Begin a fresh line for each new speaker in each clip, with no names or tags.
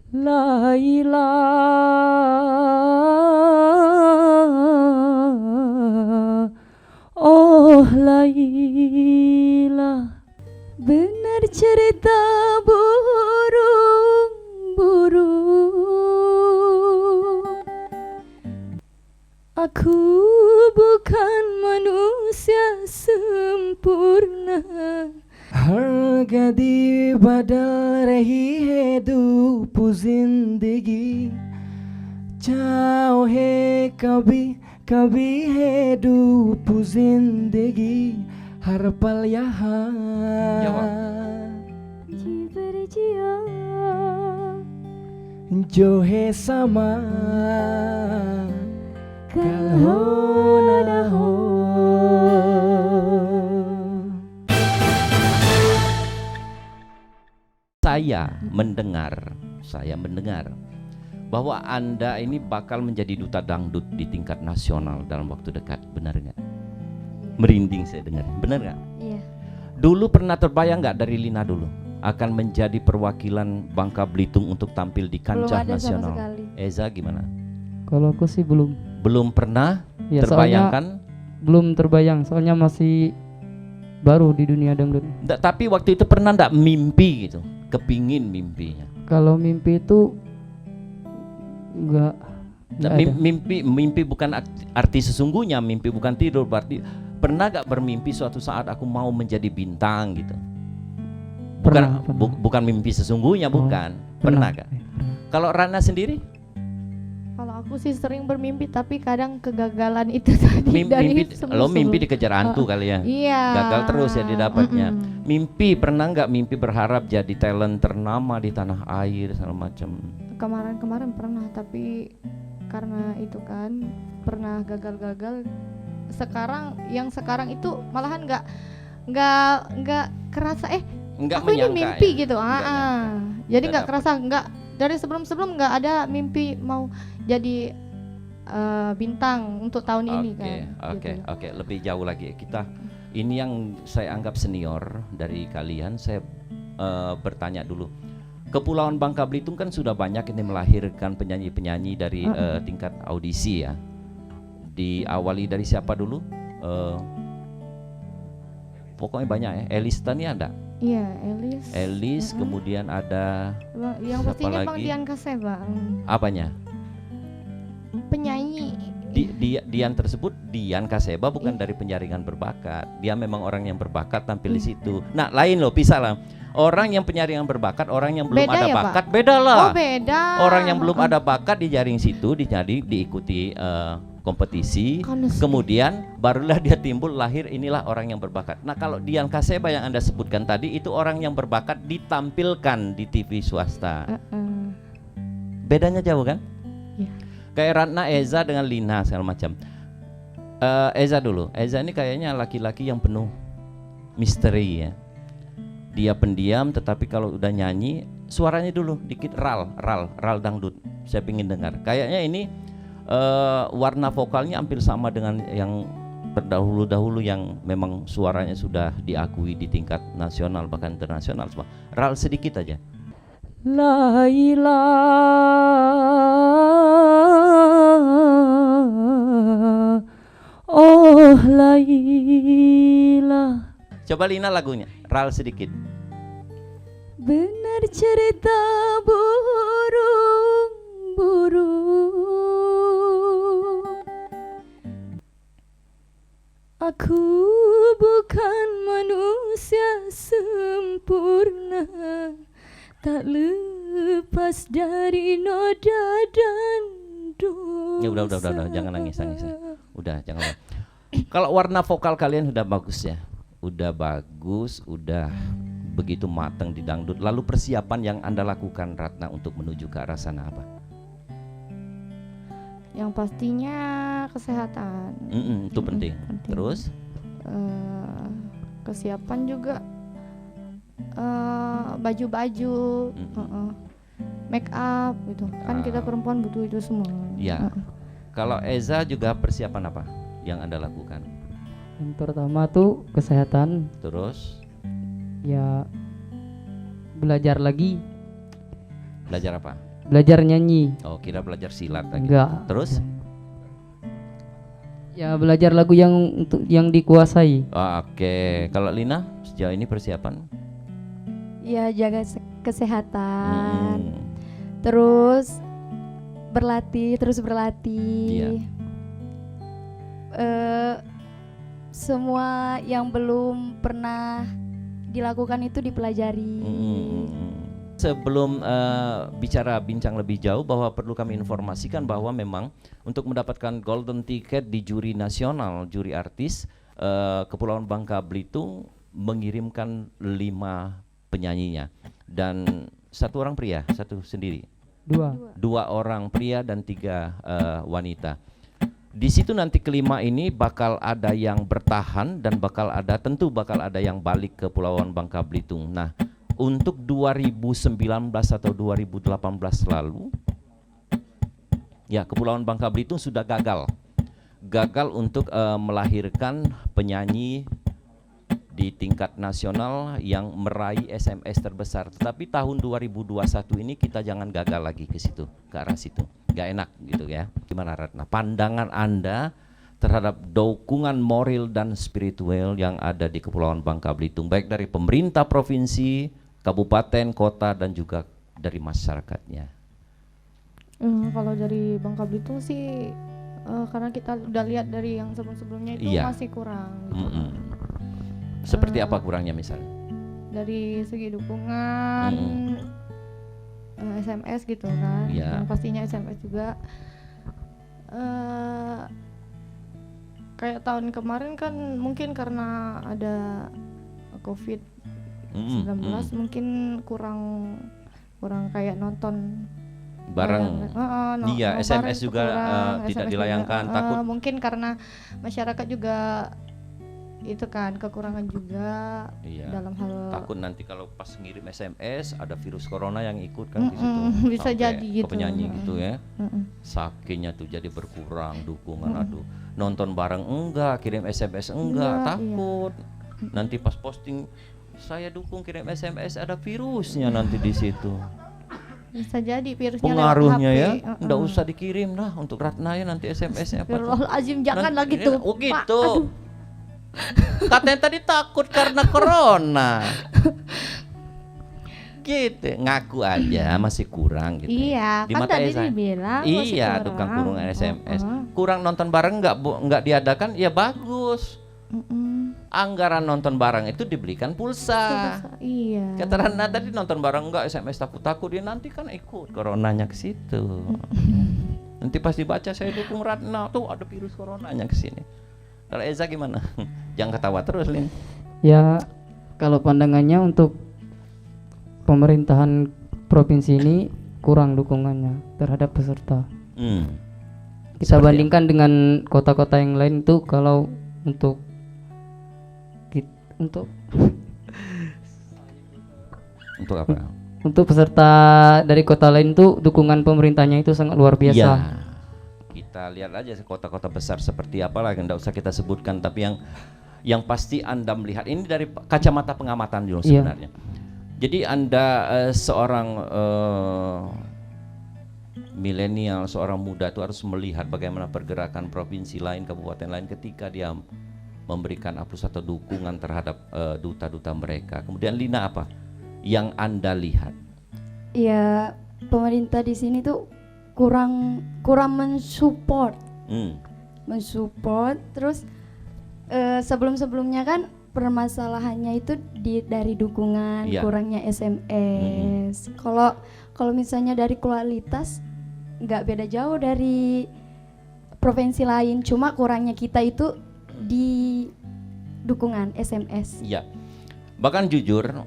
La ilaha, oh la ilah. Benar cerita burung-burung, aku bukan manusia sempurna.
Harga di badal रही है धूप जिंदगी चाहे कभी कभी है धूप जिंदगी हर पल यहाँ
जी berjia,
जो है sama कल हो न हो.
Saya mendengar bahwa Anda ini bakal menjadi duta dangdut di tingkat nasional dalam waktu dekat, benar nggak? Merinding saya dengar, benar nggak?
iya.
Dulu pernah terbayang nggak dari Lina dulu akan menjadi perwakilan Bangka Belitung untuk tampil di kancah
Belum ada sama
nasional?
sekali.
Eza gimana?
Kalau aku sih belum.
Belum pernah
Ya,
terbayangkan?
Belum terbayang, soalnya masih baru di dunia dangdut.
Tapi waktu itu pernah nggak mimpi gitu? Kepingin mimpinya?
Kalau mimpi itu enggak ada.
Mimpi bukan arti sesungguhnya, mimpi bukan tidur, berarti pernah gak bermimpi suatu saat aku mau menjadi bintang gitu? Bukan
Pernah.
bukan mimpi sesungguhnya, bukan. Pernah gak? Kalau Rana sendiri?
Kalau aku sih sering bermimpi tapi kadang kegagalan itu tadi dari
Mimpi dikejar hantu kali ya?
Iya.
Gagal terus ya didapatnya. Mimpi, pernah nggak mimpi berharap jadi talent ternama di tanah air segala macam?
Kemarin pernah, tapi karena itu kan pernah gagal-gagal. Sekarang itu malahan nggak kerasa
Nggak
aku ini
menyangka
mimpi
ya?
gitu.
Nggak nyangka.
Jadi
Udah
nggak
dapet.
kerasa, nggak dari sebelum nggak ada mimpi mau jadi bintang untuk tahun ini kan.
Oke. Lebih jauh lagi kita. Ini yang saya anggap senior dari kalian. Saya bertanya dulu. Kepulauan Bangka Belitung kan sudah banyak ini melahirkan penyanyi-penyanyi dari tingkat audisi ya. Diawali dari siapa dulu? Pokoknya banyak ya. Elis Tani ada?
Iya,
Elis, kemudian ada
yang
siapa
pastinya Bang
lagi?
Dian Kaseba.
Apanya?
Penyanyi.
Dian tersebut, Dian Kaseba bukan dari penjaringan berbakat. Dia memang orang yang berbakat tampil di situ. Nah, lain loh, pisah lah. Orang yang penyaringan berbakat, orang yang belum
Beda
ada
ya, Pak?
bakat, beda lah.
Oh, beda.
Orang yang belum ada bakat di jaring situ, diikuti kompetisi, kemudian barulah dia timbul, lahir, inilah orang yang berbakat. Nah, kalau Dian Kaseba yang Anda sebutkan tadi, itu orang yang berbakat ditampilkan di TV swasta. Bedanya jauh kan?
Iya.
Kayak Ratna, Eza dengan Lina segala macam. Eza dulu. Eza ini kayaknya laki-laki yang penuh misteri ya. Dia pendiam, tetapi kalau udah nyanyi suaranya dulu dikit ral dangdut. Saya pingin dengar. Kayaknya ini warna vokalnya hampir sama dengan yang terdahulu yang memang suaranya sudah diakui di tingkat nasional bahkan internasional. Ral sedikit aja.
La ilaha, oh la ilah.
Coba Lina lagunya, ral sedikit.
Benar cerita burung-burung, aku bukan manusia sempurna, tak lepas dari noda dan dosa.
Ya udah, jangan nangis. Udah, jangan. Kalau warna vokal kalian udah bagus ya. Udah bagus, udah begitu matang di dangdut. Lalu persiapan yang Anda lakukan Ratna untuk menuju ke arah sana apa?
Yang pastinya kesehatan.
Itu penting. Terus?
Kesiapan juga baju-baju, make up gitu. Kan kita perempuan butuh itu semua.
Ya. Kalau Eza juga persiapan apa yang Anda lakukan?
Yang pertama tuh kesehatan.
Terus?
Ya belajar lagi.
Belajar apa?
belajar nyanyi.
Oh, kira belajar silat lagi.
Enggak.
Terus?
Ya belajar lagu yang dikuasai.
Oke, kalau Lina sejauh ini persiapan?
Ya jaga kesehatan.
Mm-mm.
Terus terus berlatih.
Iya.
Semua yang belum pernah dilakukan itu dipelajari.
Sebelum bincang lebih jauh, bahwa perlu kami informasikan bahwa memang untuk mendapatkan golden ticket di juri nasional, juri artis, Kepulauan Bangka Belitung mengirimkan 5 penyanyinya dan 1 orang pria, 1 sendiri.
2.
2 orang pria dan 3 wanita. Di situ nanti kelima ini bakal ada yang bertahan dan tentu bakal ada yang balik ke Kepulauan Bangka Belitung. Nah, untuk 2019 atau 2018 lalu, ya Kepulauan Bangka Belitung sudah gagal untuk melahirkan penyanyi di tingkat nasional yang meraih SMS terbesar. Tetapi tahun 2021 ini kita jangan gagal lagi ke situ, ke arah situ. Gak enak gitu ya. Gimana Ratna? Pandangan Anda terhadap dukungan moral dan spiritual yang ada di Kepulauan Bangka Belitung, baik dari pemerintah provinsi, kabupaten, kota, dan juga dari masyarakatnya.
Kalau dari Bangka Belitung sih, karena kita udah lihat dari yang sebelum-sebelumnya itu
Iya.
masih kurang. Gitu.
Seperti apa kurangnya misalnya?
Dari segi dukungan, SMS gitu kan,
Iya.
yang pastinya SMS juga. Kayak tahun kemarin kan mungkin karena ada COVID-19 mungkin kurang kayak nonton
Bareng. Iya, SMS juga tidak
SMS
dilayangkan,
juga,
takut.
mungkin karena masyarakat juga itu kan kekurangan juga
Iya.
dalam hal
Takut nanti kalau pas ngirim SMS ada virus corona yang ikut kan di situ.
bisa
Sampai
jadi
ke
gitu.
penyanyi gitu ya. Sakitnya tuh jadi berkurang dukungan. Aduh, nonton bareng enggak, kirim SMS enggak,
Enggak,
takut. Nanti pas posting saya dukung kirim SMS ada virusnya nanti di situ.
Bisa jadi virusnya
Pengaruhnya
lewat
ya,
HP.
enggak usah dikirim lah untuk Ratna ya nanti SMS-nya apa tuh.
Astagfirullahaladzim, jangan
Nanti-
lagi tuh.
Oh
Pak.
gitu.
Aduh.
Katanya tadi takut karena corona. Gitu, ngaku aja masih kurang gitu.
Iya,
Di
kan
mata
tadi
Esa.
dibilang masih
Iya, tukang kurung
kurang.
SMS. Kurang nonton bareng nggak diadakan, ya bagus. Anggaran nonton bareng itu dibelikan pulsa.
Iya.
Kata Ratna tadi nonton bareng enggak SMS takut dia nanti kan ikut coronanya ke situ. Nanti pas dibaca saya dukung Ratna tuh ada virus coronanya ke sini. Kalau Eza gimana? Jangan ketawa terus, Lin.
Ya kalau pandangannya untuk pemerintahan provinsi ini kurang dukungannya terhadap peserta. Kita
Seperti
bandingkan dengan kota-kota yang lain tuh, kalau untuk
Untuk apa?
untuk peserta dari kota lain tuh dukungan pemerintahnya itu sangat luar biasa.
Ya, kita lihat aja kota-kota besar seperti apa lah, enggak usah kita sebutkan, tapi yang pasti Anda melihat ini dari kacamata pengamatan dulu sebenarnya. Jadi Anda seorang milenial, seorang muda itu harus melihat bagaimana pergerakan provinsi lain, kabupaten lain ketika dia memberikan aplaus atau dukungan terhadap duta-duta mereka. Kemudian Lina, apa yang Anda lihat?
Ya pemerintah di sini tuh kurang mensupport. Mensupport terus sebelum-sebelumnya kan permasalahannya itu dari dukungan,
Iya.
kurangnya SMS. Kalau misalnya dari kualitas nggak beda jauh dari provinsi lain, cuma kurangnya kita itu di dukungan SMS.
Iya. Bahkan jujur,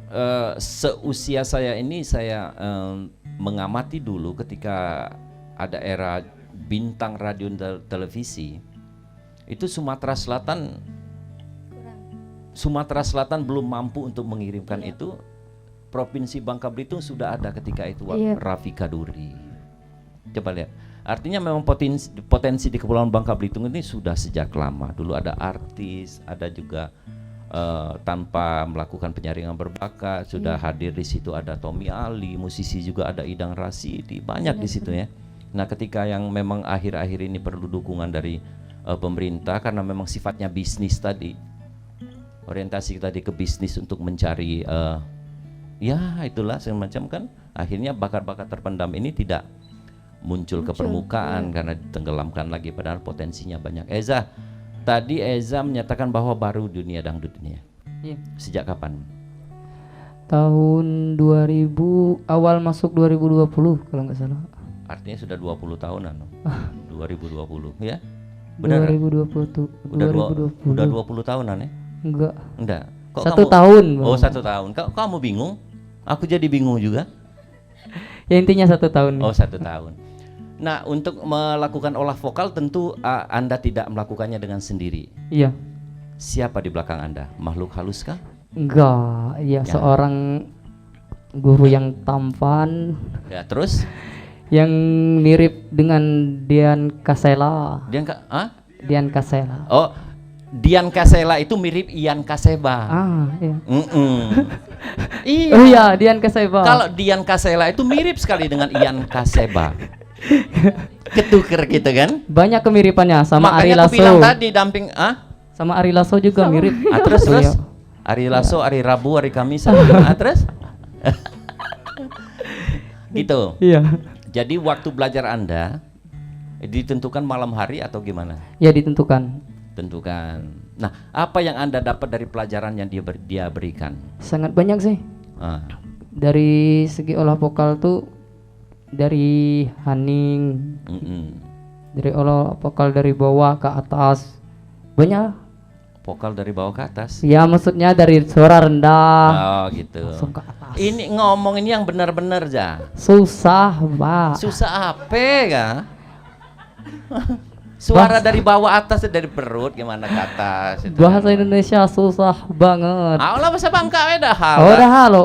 seusia saya ini saya mengamati dulu ketika ada era bintang radio dan televisi. Itu Sumatera Selatan belum mampu untuk mengirimkan itu. Provinsi Bangka Belitung sudah ada ketika itu, Raffi Kaduri. Coba lihat. Artinya memang potensi di Kepulauan Bangka Belitung ini sudah sejak lama. Dulu ada artis, ada juga tanpa melakukan penyaringan berbakat. Sudah hadir di situ ada Tommy Ali, musisi juga ada Idang Rasidi, banyak di situ ya. Nah, ketika yang memang akhir-akhir ini perlu dukungan dari pemerintah karena memang sifatnya bisnis tadi, orientasi tadi ke bisnis untuk mencari ya itulah semacam kan, akhirnya bakat-bakat terpendam ini tidak muncul ke permukaan karena ditenggelamkan lagi, padahal potensinya banyak. Eza, tadi Eza menyatakan bahwa baru dunia dangdut ini ya.
Iya.
Sejak kapan?
Tahun 2000, awal masuk 2020 kalau nggak salah.
Artinya sudah 20 tahunan. 2020 ya? Benar?
2020 tuh.
Udah 20 tahunan ya? Enggak. Kok
1 tahun.
Oh,
Bang.
1 tahun. Kamu bingung? Aku jadi bingung juga.
Ya intinya 1 tahun.
Oh, 1 tahun. Nah, untuk melakukan olah vokal tentu Anda tidak melakukannya dengan sendiri.
Iya.
Siapa di belakang Anda? Makhluk halus kah?
Enggak, ya seorang guru yang tampan,
Ya, terus?
yang mirip dengan Dian Kasela.
Dian
Dian Kasela.
Oh, Dian Kasela itu mirip Ian Kaseba.
Iya.
Iya.
Oh iya, Dian Kaseba.
Kalau Dian Kasela itu mirip sekali dengan Ian Kaseba. Ketuker gitu kan?
Banyak kemiripannya sama Ari
Makanya aku
Lasso.
bilang tadi damping
Sama Ari Lasso juga mirip.
Terus
Iya.
Ari Lasso, Ari Rabu, Ari Kamis, terus gitu.
Iya.
Jadi waktu belajar Anda ditentukan malam hari atau gimana?
Ya ditentukan.
Tentukan. Nah, apa yang Anda dapat dari pelajaran yang dia berikan?
Sangat banyak sih.
Ah.
Dari segi olah vokal tuh dari hening, dari olah vokal dari bawah ke atas. Banyak.
Vokal dari bawah ke atas.
Ya maksudnya dari suara rendah
Oh, gitu.
langsung ke atas.
Ini ngomong ini yang benar-benar ja.
Susah, Mbak.
Susah apa ya? Suara dari bawah atas dari perut gimana ke atas itu
Bahasa
kan.
Indonesia susah banget.
Lah bahasa Bangka dah hal.
Oh, dah halo.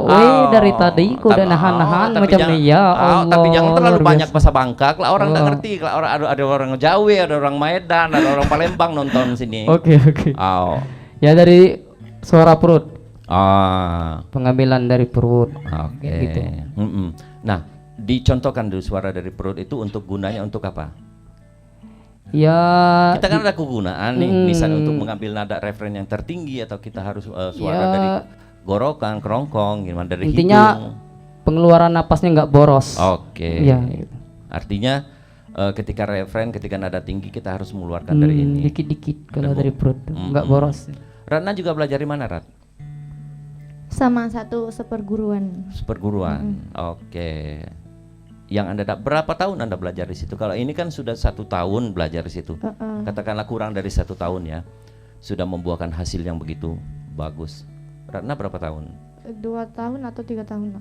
Dari tadi ku udah nahan-nahan
tapi
macam
jangan-
ni ya. Allah.
tapi jangan terlalu
luar
banyak
biasa.
bahasa Bangka. Lah orang nggak
Oh.
ngerti. Lah orang ada orang Jawa, ada orang Medan, ada orang Palembang nonton sini.
Oke.
Oh.
Ya dari suara perut,
Ah.
pengambilan dari perut.
Oke.
Gitu.
Nah, dicontohkan dulu suara dari perut itu untuk gunanya untuk apa?
Ya
Kita kan ada kegunaan nih, misalnya untuk mengambil nada referen yang tertinggi atau kita harus suara
Ya.
dari gorokan, kerongkong, gimana dari
intinya
hidung.
pengeluaran napasnya nggak boros.
Oke.
Iya.
Artinya ketika referen, ketika nada tinggi kita harus mengeluarkan dari ini.
Dikit-dikit kalau dari perut nggak boros.
Ratna juga belajar di mana, Rat?
Sama satu seperguruan.
Perguruan. Oke. Yang Anda berapa tahun Anda belajar di situ? Kalau ini kan sudah 1 tahun belajar di situ. Katakanlah kurang dari 1 tahun ya. Sudah membuahkan hasil yang begitu bagus. Ratna berapa tahun?
2 tahun atau 3 tahun?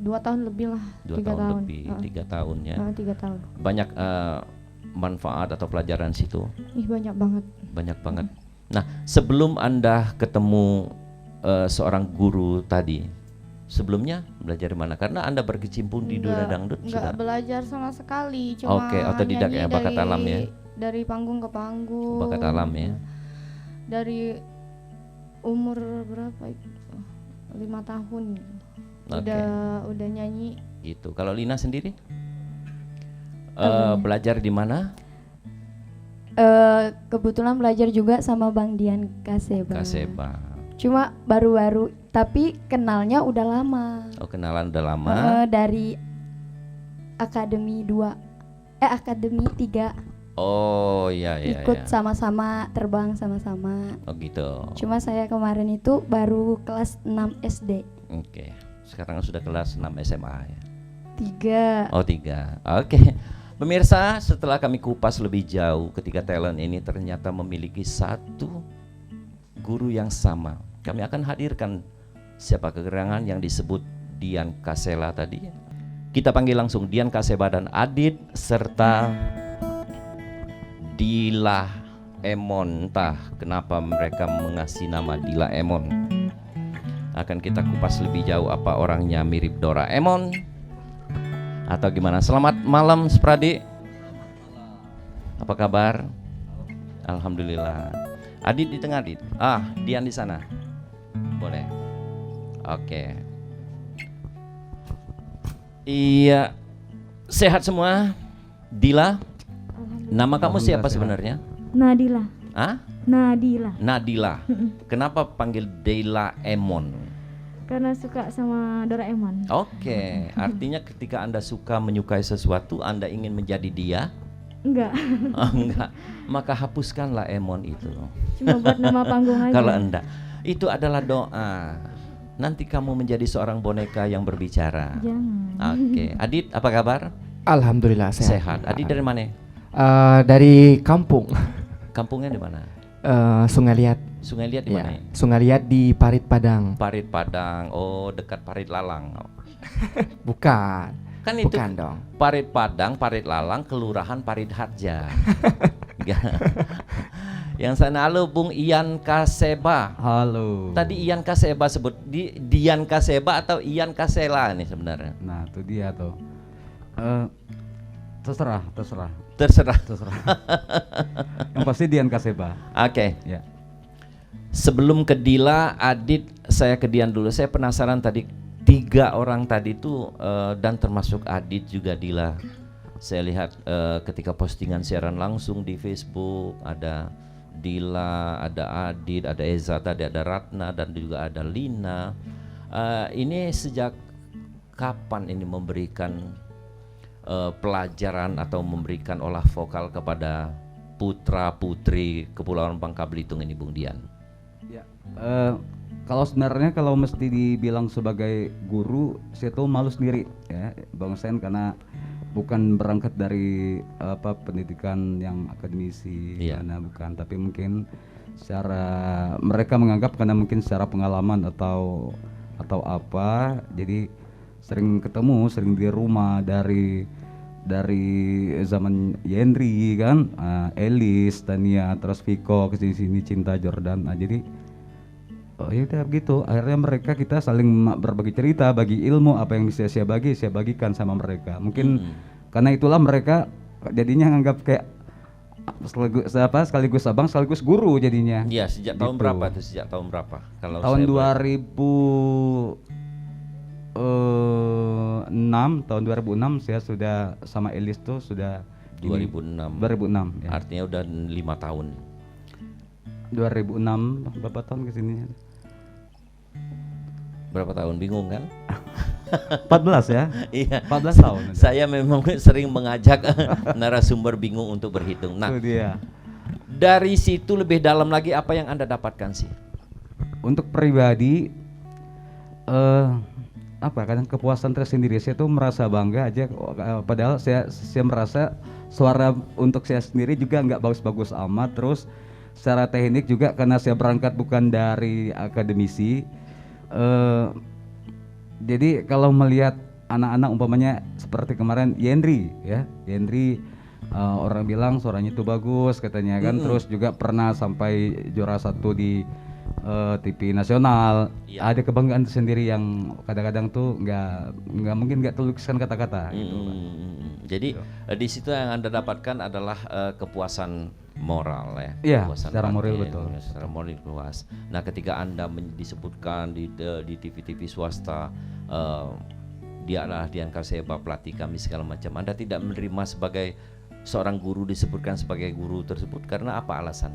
2 tahun lebih lah.
2
3
tahun lebih, 3 tahun ya.
3 tahun.
Banyak manfaat atau pelajaran situ.
Banyak banget.
Banyak banget. Nah, sebelum Anda ketemu seorang guru tadi, sebelumnya belajar di mana? Karena Anda berkecimpung di dunia dangdut
Enggak
sudah.
belajar sama sekali, cuma
Oke, otodidak ya,
nyanyi
bakat
dari-
alam ya.
Dari panggung ke panggung.
Bakat alam ya.
Dari umur berapa itu? 5 tahun.
Oke.
Udah nyanyi.
Gitu. Kalau Lina sendiri? Belajar di mana?
Kebetulan belajar juga sama Bang Dian Kaseba.
Kaseba.
Cuma baru-baru, tapi kenalnya udah lama.
Oh, kenalan udah lama.
Dari Akademi 2, Akademi 3
Oh, iya iya.
ikut
iya.
sama-sama terbang sama-sama.
Oh, gitu.
Cuma saya kemarin itu baru kelas 6 SD.
Oke. Sekarang sudah kelas 6 SMA ya.
3.
Oh, 3. Oke. Pemirsa, setelah kami kupas lebih jauh, ketiga talent ini ternyata memiliki satu guru yang sama. Kami akan hadirkan siapa kegerangan yang disebut Dian Kasela tadi. Kita panggil langsung Dian Kaseba dan Adit serta Dila Emon. Entah kenapa mereka mengasih nama Dila Emon. Akan kita kupas lebih jauh apa orangnya mirip Doraemon atau gimana. Selamat malam Spradi. Apa kabar? Alhamdulillah. Adit di tengah, Adit. Dian di sana. Boleh. Oke. Iya. Sehat semua? Dila? Nama kamu siapa sebenarnya?
Nadila.
Ah?
Nadila.
Nadila. Kenapa panggil Dela Emon?
Karena suka sama Doraemon.
Oke, artinya ketika Anda suka menyukai sesuatu, Anda ingin menjadi dia?
Enggak.
Oh, enggak. Maka hapuskanlah Emon itu.
Cuma buat nama panggung aja.
Kalau Anda, itu adalah doa. Nanti kamu menjadi seorang boneka yang berbicara.
Jangan.
Oke, Adit apa kabar?
Alhamdulillah
Sehat. Adit dari mana?
Dari kampung.
Kampungnya di mana?
Sungai Liat.
Sungai Liat di
Ya,
mana?
Sungai Liat di Parit Padang.
Parit Padang. Oh, dekat Parit Lalang.
Bukan.
Kan itu
Bukan dong.
Parit Padang, Parit Lalang, Kelurahan Parit Harja. Yang sana, halo Bung Ian Kaseba.
Halo.
Tadi Ian Kaseba sebut Dian Kaseba atau Ian Kasela nih sebenarnya?
Nah, itu dia tuh. Terserah.
Terserah.
Yang pasti Dian Kaseba.
Oke.
Ya.
Sebelum ke Dila, Adit, saya ke Dian dulu. Saya penasaran tadi 3 orang tadi tuh dan termasuk Adit juga Dila. Saya lihat ketika postingan siaran langsung di Facebook ada Dila, ada Adit, ada Eza, tadi ada Ratna dan juga ada Lina. Ini sejak kapan ini memberikan pelajaran atau memberikan olah vokal kepada putra putri Kepulauan Bangka Belitung ini, Bung Dian?
Ya. Kalau sebenarnya kalau mesti dibilang sebagai guru, saya tuh malu sendiri ya, Bang Sen, karena bukan berangkat dari pendidikan yang akademisi, karena bukan, tapi mungkin secara mereka menganggap karena mungkin secara pengalaman atau apa, jadi sering ketemu, sering di rumah dari zaman Yendri kan, Elis, Tania, terus Viko kesini Cinta, Jordan. Nah, jadi ya udah begitu. Akhirnya kita saling berbagi cerita, bagi ilmu, apa yang bisa saya bagikan sama mereka. Mungkin karena itulah mereka jadinya nganggap kayak sekaligus abang, sekaligus guru jadinya.
Iya, sejak tahun berapa tuh? Sejak tahun berapa? Kalau
tahun
saya
2006 saya sudah sama Elis tuh sudah
2006.
2006 ya.
Artinya udah 5 tahun.
2006 berapa tahun kesini?
Berapa tahun? Bingung kan?
14 ya.
Iya.
14 tahun.
Saya memang sering mengajak narasumber bingung untuk berhitung. Nah,
Itu dia.
dari situ lebih dalam lagi apa yang Anda dapatkan sih?
Untuk pribadi kadang kepuasan tersendiri, saya tuh merasa bangga aja, padahal saya merasa suara untuk saya sendiri juga nggak bagus-bagus amat. Terus secara teknik juga karena saya berangkat bukan dari akademisi, jadi kalau melihat anak-anak umpamanya seperti kemarin Yendri orang bilang suaranya itu bagus katanya kan, terus juga pernah sampai juara 1 di TV nasional. Ada kebanggaan sendiri yang kadang-kadang tuh nggak mungkin nggak terlukiskan kata-kata gitu.
Jadi di situ yang Anda dapatkan adalah kepuasan moral ya.
Iya,
Kepuasan
secara moral
batin,
betul.
Secara moral puas. Nah, ketika Anda disebutkan di TV-TV swasta, dia adalah Dian Kaseba, pelatih kami segala macam, Anda tidak menerima sebagai seorang guru, disebutkan sebagai guru tersebut karena apa alasan?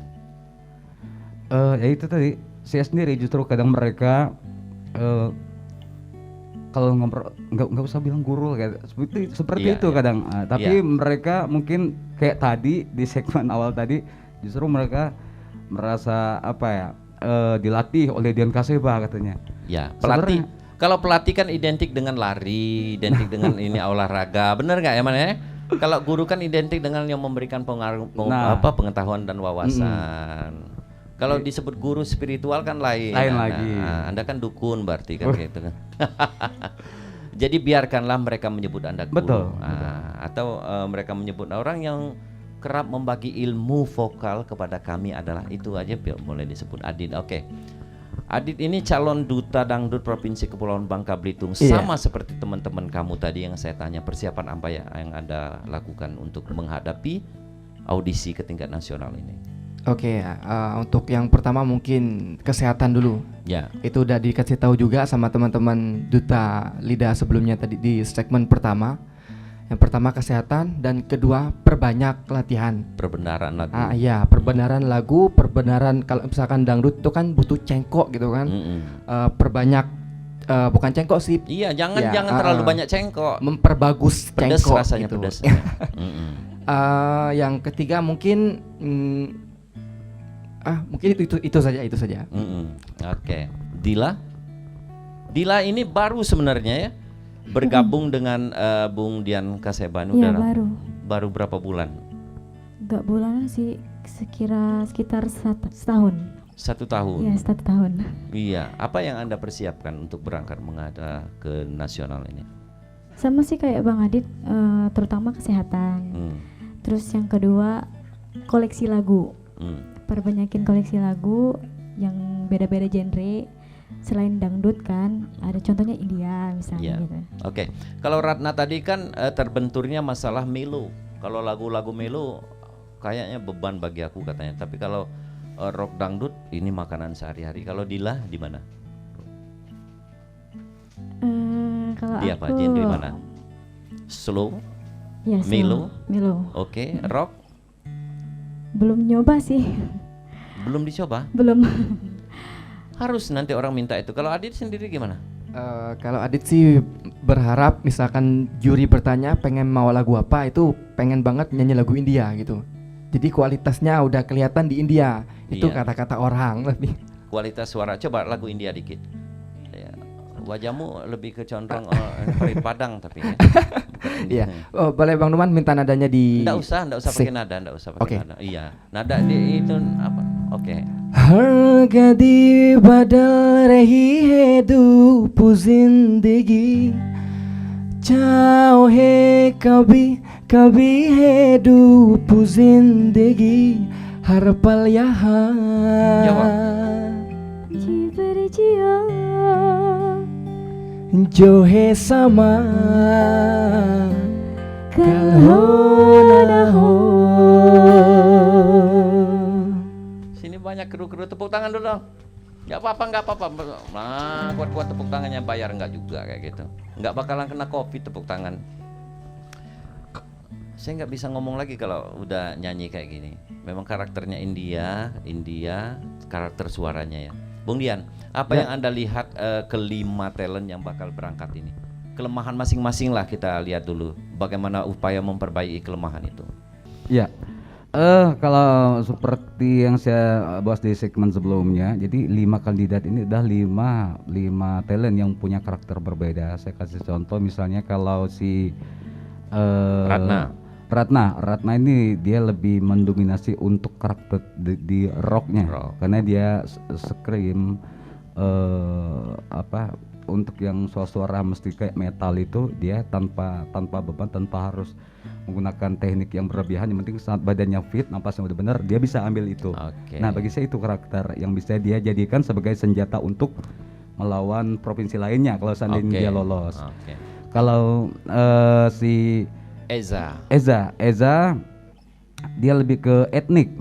Ya itu tadi, saya sendiri justru kadang mereka kalau ngobrol nggak usah bilang guru kayak seperti itu kadang, tapi mereka mungkin kayak tadi di segmen awal tadi justru mereka merasa dilatih oleh Dian Kaseba katanya.
Ya, pelatih. Kalau pelatih kan identik dengan lari, identik dengan ini olahraga, benar nggak ya mana ya? Kalau guru kan identik dengan yang memberikan pengetahuan dan wawasan. Kalau disebut guru spiritual kan lain
lagi.
Anda kan dukun berarti kan gitu kan. Jadi biarkanlah mereka menyebut Anda guru.
Betul.
Atau mereka menyebut orang yang kerap membagi ilmu vokal kepada kami adalah itu aja boleh disebut Adit. Oke. Adit ini calon duta dangdut Provinsi Kepulauan Bangka Belitung. Sama seperti teman-teman kamu tadi yang saya tanya, persiapan apa ya yang Anda lakukan untuk menghadapi audisi ke tingkat nasional ini?
Oke, untuk yang pertama mungkin kesehatan dulu.
Ya.
Itu udah dikasih tahu juga sama teman-teman Duta Lida sebelumnya tadi di segmen pertama. Yang pertama kesehatan dan kedua perbanyak latihan.
Perbenaran lagu.
Iya, perbenaran lagu, perbenaran kalau misalkan dangdut itu kan butuh cengkok gitu kan. Perbanyak bukan cengkok sih.
Iya, jangan
Ya,
terlalu banyak cengkok.
Memperbagus
Pedes
cengkok
rasanya
gitu.
pedes.
Yang ketiga mungkin mungkin itu saja.
Oke. Dila ini baru sebenarnya ya bergabung dengan Bung Dian Kaseba.
Iya, baru.
Baru berapa bulan?
Enggak bulanan sih, sekitar setahun.
1 tahun.
Iya, 1 tahun.
Iya. Apa yang Anda persiapkan untuk berangkat menghadap ke nasional ini?
Sama sih kayak Bang Adit, terutama kesehatan. Terus yang kedua koleksi lagu. Perbanyakin koleksi lagu yang beda-beda genre. Selain dangdut kan, ada contohnya India misalnya gitu.
Oke. Kalau Ratna tadi kan terbenturnya masalah melo. Kalau lagu-lagu melo kayaknya beban bagi aku katanya. Tapi kalau rock dangdut ini makanan sehari-hari. Kalau Dila di mana?
Kalau
Dia apa? Genre mana? Slow?
Ya,
Melo?
Melo.
Oke. Rock?
Belum nyoba sih.
Belum dicoba?
Belum.
Harus nanti orang minta itu. Kalau Adit sendiri gimana?
Kalau Adit sih berharap misalkan juri bertanya pengen mau lagu apa, itu pengen banget nyanyi lagu India gitu. Jadi kualitasnya udah kelihatan di India. Itu
Iya.
kata-kata orang lebih.
Kualitas suara. Coba lagu India dikit. Ya, wajahmu lebih ke condong Farid Padang tapi ya.
Iya. Oh, boleh Bang Numan minta nadanya di.
Nggak usah pakai nada, nggak usah pakai
Oke.
nada. Iya, nada di itu apa? Oke.
हर कदी बदल रही है धूप जिंदगी चाहे कभी कभी है धूप जिंदगी हर पल यहाँ
जी berjiwa
जो है समा कल हो न हो.
Sini banyak kru-kru, tepuk tangan dulu dong. Nggak apa-apa. Nah, kuat-kuat tepuk tangannya, bayar nggak juga kayak gitu. Nggak bakalan kena kopi tepuk tangan. Saya nggak bisa ngomong lagi kalau udah nyanyi kayak gini. Memang karakternya India, karakter suaranya ya. Bung Dian, apa
Ya.
yang Anda lihat kelima talent yang bakal berangkat ini? Kelemahan masing-masing lah kita lihat dulu. Bagaimana upaya memperbaiki kelemahan itu?
Ya, kalau seperti yang saya bahas di segmen sebelumnya, jadi 5 kandidat ini udah 5 talent yang punya karakter berbeda. Saya kasih contoh misalnya kalau si Ratna ini dia lebih mendominasi untuk karakter di rocknya, karena dia scream untuk yang suara mesti kayak metal itu dia tanpa beban, tanpa harus menggunakan teknik yang berlebihan, yang penting saat badannya fit, napasnya udah benar, dia bisa ambil itu. Nah, bagi saya itu karakter yang bisa dia jadikan sebagai senjata untuk melawan provinsi lainnya kalau seandainya dia lolos. Kalau si Eza dia lebih ke etnik.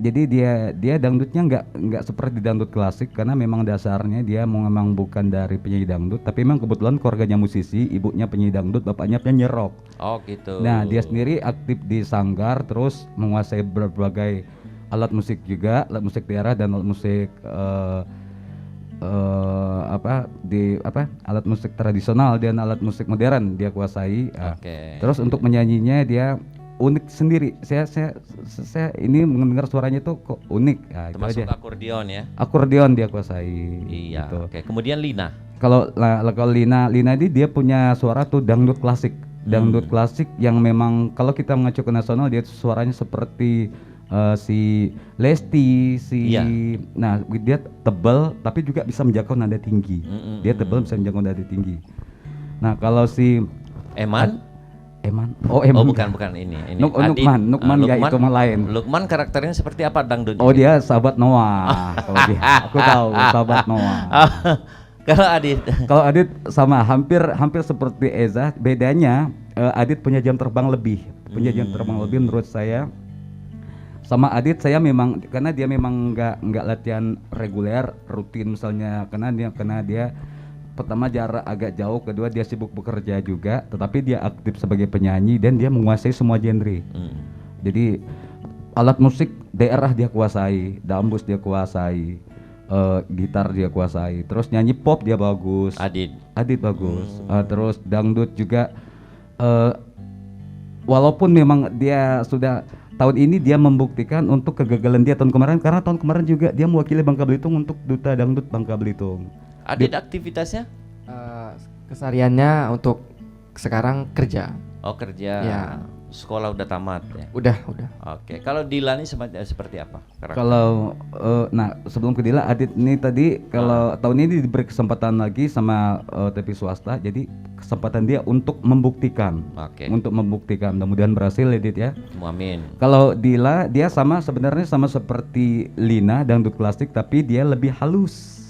Jadi dia dangdutnya nggak seperti dangdut klasik, karena memang dasarnya dia memang bukan dari penyanyi dangdut, tapi memang kebetulan keluarganya musisi, ibunya penyanyi dangdut, bapaknya penyanyi rock.
Oh gitu.
Nah, dia sendiri aktif di sanggar, terus menguasai berbagai alat musik juga, alat musik daerah dan alat musik alat musik tradisional dan alat musik modern dia kuasai. Terus untuk menyanyinya dia unik sendiri. Saya ini mendengar suaranya tuh kok unik.
Termasuk akordeon ya.
Akordeon dia kuasai.
Iya.
Gitu.
Kemudian Lina.
Kalau Lina ini dia punya suara tuh dangdut klasik. Dangdut klasik yang memang kalau kita mengacu ke nasional dia suaranya seperti si Lesti, nah dia tebal tapi juga bisa menjangkau nada tinggi. Dia tebal bisa menjangkau nada tinggi. Nah, kalau si
Eman.
Oh,
bukan ini.
Nukman ya, itu lain.
Lukman karakternya seperti apa dangdut?
Oh, dia sahabat Noah. Kalau dia, aku tahu sahabat Noah. Kalau Adit sama hampir seperti Eza, bedanya Adit punya jam terbang lebih. Menurut saya Sama Adit saya memang karena dia memang nggak latihan reguler rutin misalnya karena dia pertama jarak agak jauh, kedua dia sibuk bekerja juga, tetapi dia aktif sebagai penyanyi dan dia menguasai semua genre. Jadi alat musik daerah dia kuasai, dambus dia kuasai, gitar dia kuasai, terus nyanyi pop dia bagus. Adit bagus. Terus dangdut juga. Walaupun memang dia sudah tahun ini dia membuktikan untuk kegagalan dia tahun kemarin, karena tahun kemarin juga dia mewakili Bangka Belitung untuk Duta Dangdut Bangka Belitung.
Adit aktivitasnya?
Kesehariannya untuk sekarang kerja.
Oh kerja.
Ya.
Sekolah udah tamat ya?
Udah.
Oke. Kalau Dila ini seperti apa?
Kalau nah sebelum ke Dila, Adit ini tadi kalau tahun ini diberi kesempatan lagi sama TV swasta, jadi kesempatan dia untuk membuktikan. Untuk membuktikan, mudah-mudahan berhasil Adit ya.
Amin.
Kalau Dila dia sebenarnya sama seperti Lina dangdut klasik, tapi dia lebih halus.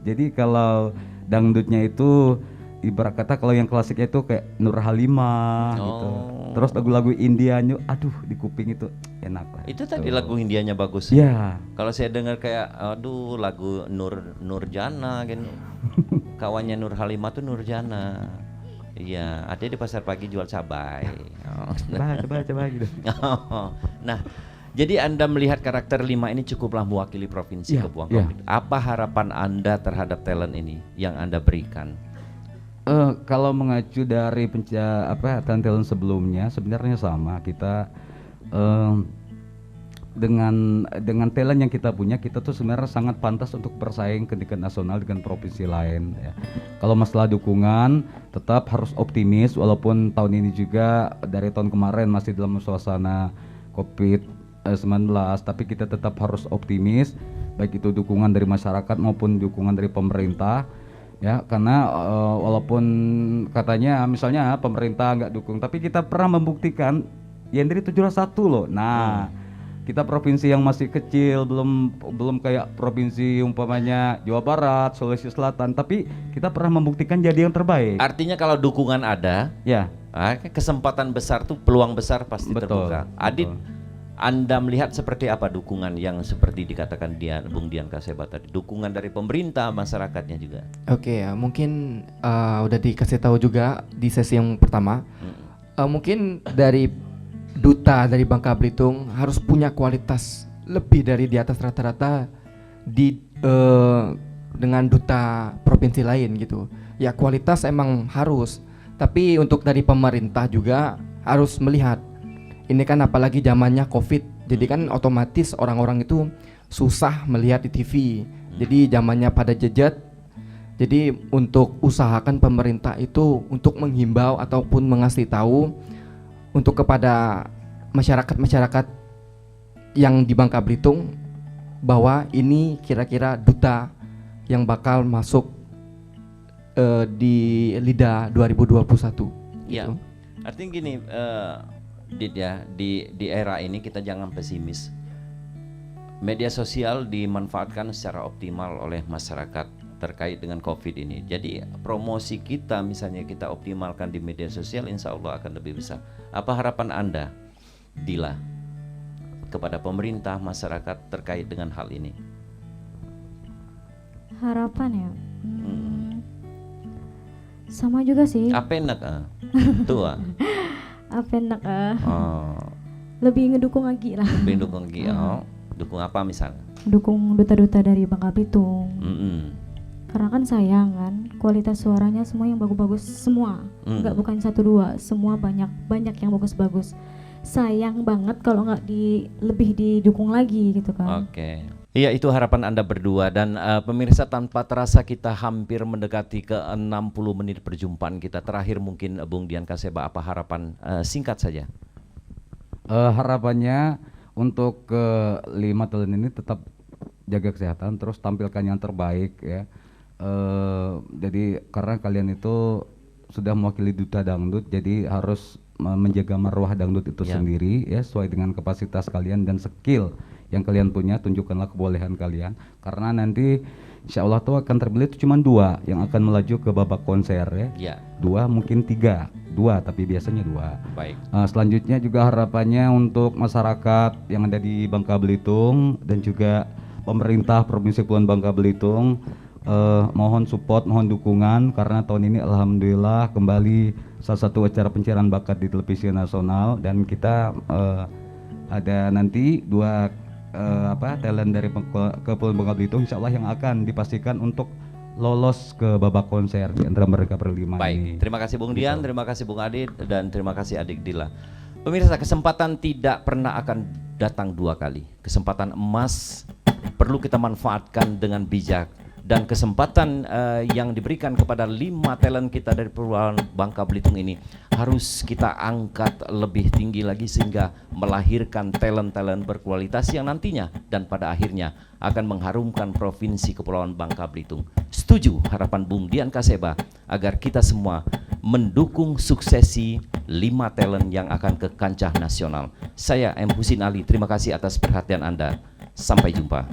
Jadi kalau dangdutnya itu ibarat kata kalau yang klasiknya itu kayak Nur Halimah gitu. Terus lagu-lagu Indianya, aduh di kuping itu enak lah.
Itu tadi lagu Indianya bagus.
Iya.
Kalau saya dengar kayak aduh lagu Nurjana gitu. Kawannya Nur Halimah tuh Nurjana. Iya, ada di pasar pagi jual cabai.
Coba gitu.
Nah, jadi Anda melihat karakter 5 ini cukuplah mewakili provinsi Bangka Belitung. Apa harapan Anda terhadap talent ini yang Anda berikan?
Kalau mengacu dari talent sebelumnya sebenarnya sama kita dengan talent yang kita punya, kita tuh sebenarnya sangat pantas untuk bersaing ke tingkat nasional dengan provinsi lain ya. Kalau masalah dukungan tetap harus optimis, walaupun tahun ini juga dari tahun kemarin masih dalam suasana COVID-19, tapi kita tetap harus optimis, baik itu dukungan dari masyarakat maupun dukungan dari pemerintah. Ya, karena walaupun katanya misalnya pemerintah nggak dukung, tapi kita pernah membuktikan yang dari 701 loh. Nah, kita provinsi yang masih kecil, belum kayak provinsi umpamanya Jawa Barat, Sulawesi Selatan, tapi kita pernah membuktikan jadi yang terbaik.
Artinya kalau dukungan ada,
ya,
kesempatan besar tuh, peluang besar pasti terbuka. Adit, Anda melihat seperti apa dukungan yang seperti dikatakan Bung Dian Kaseba tadi, dukungan dari pemerintah, masyarakatnya juga?
Oke ya, mungkin udah dikasih tahu juga di sesi yang pertama. Mungkin dari duta dari Bangka Belitung harus punya kualitas lebih dari di atas rata-rata dengan duta provinsi lain gitu. Ya kualitas emang harus, tapi untuk dari pemerintah juga harus melihat. Ini kan apalagi zamannya COVID, jadi kan otomatis orang-orang itu susah melihat di TV. Jadi zamannya pada jejet. Jadi untuk usahakan pemerintah itu untuk menghimbau ataupun mengasih tahu untuk kepada masyarakat yang di Bangka Belitung bahwa ini kira-kira duta yang bakal masuk di LIDA 2021.
Iya.
Gitu.
Artinya gini, Dit ya, di era ini kita jangan pesimis. Media sosial dimanfaatkan secara optimal oleh masyarakat terkait dengan COVID ini. Jadi promosi kita misalnya kita optimalkan di media sosial, insya Allah akan lebih besar. Apa harapan Anda, Dila, kepada pemerintah, masyarakat terkait dengan hal ini?
Harapan ya? Sama juga sih.
Apa enak tua?
Apa enak lebih ngedukung lagi lah.
Lebih dukung lagi. Dukung apa misalnya?
Dukung duta-duta dari Bangka Belitung. Karena kan sayang kan, kualitas suaranya semua yang bagus-bagus semua. Enggak bukan 1-2, semua banyak yang bagus-bagus. Sayang banget kalau nggak lebih didukung lagi gitu kan.
Oke. Iya, itu harapan Anda berdua. Dan pemirsa, tanpa terasa kita hampir mendekati ke 60 menit perjumpaan kita. Terakhir mungkin Bung Dian Kaseba, apa harapan singkat saja?
Harapannya untuk ke-5 talent ini tetap jaga kesehatan, terus tampilkan yang terbaik ya. Jadi karena kalian itu sudah mewakili duta dangdut, jadi harus menjaga marwah dangdut itu sendiri ya, sesuai dengan kapasitas kalian dan skill yang kalian punya, tunjukkanlah kebolehan kalian, karena nanti insya Allah tuh akan terpilih itu cuma 2 yang akan melaju ke babak konser ya.
Ya,
2 mungkin 3, 2 tapi biasanya 2.
baik.
Selanjutnya juga harapannya untuk masyarakat yang ada di Bangka Belitung dan juga pemerintah Provinsi Kepulauan Bangka Belitung, mohon support, mohon dukungan, karena tahun ini alhamdulillah kembali salah satu acara pencarian bakat di televisi nasional, dan kita ada nanti 2 talent dari Kepulauan Bangka Belitung insya Allah yang akan dipastikan untuk lolos ke babak konser di antara mereka berlima ini.
Baik, terima kasih Bung Dian, terima kasih Bung Adit, dan terima kasih Adik Dila. Pemirsa, kesempatan tidak pernah akan datang 2 kali. Kesempatan emas perlu kita manfaatkan dengan bijak, dan kesempatan yang diberikan kepada 5 talent kita dari Kepulauan Bangka Belitung ini harus kita angkat lebih tinggi lagi sehingga melahirkan talent-talent berkualitas yang nantinya dan pada akhirnya akan mengharumkan Provinsi Kepulauan Bangka Belitung. Setuju harapan Bung Dian Kaseba agar kita semua mendukung suksesi 5 talent yang akan ke kancah nasional. Saya M. Husin Ali, terima kasih atas perhatian Anda. Sampai jumpa.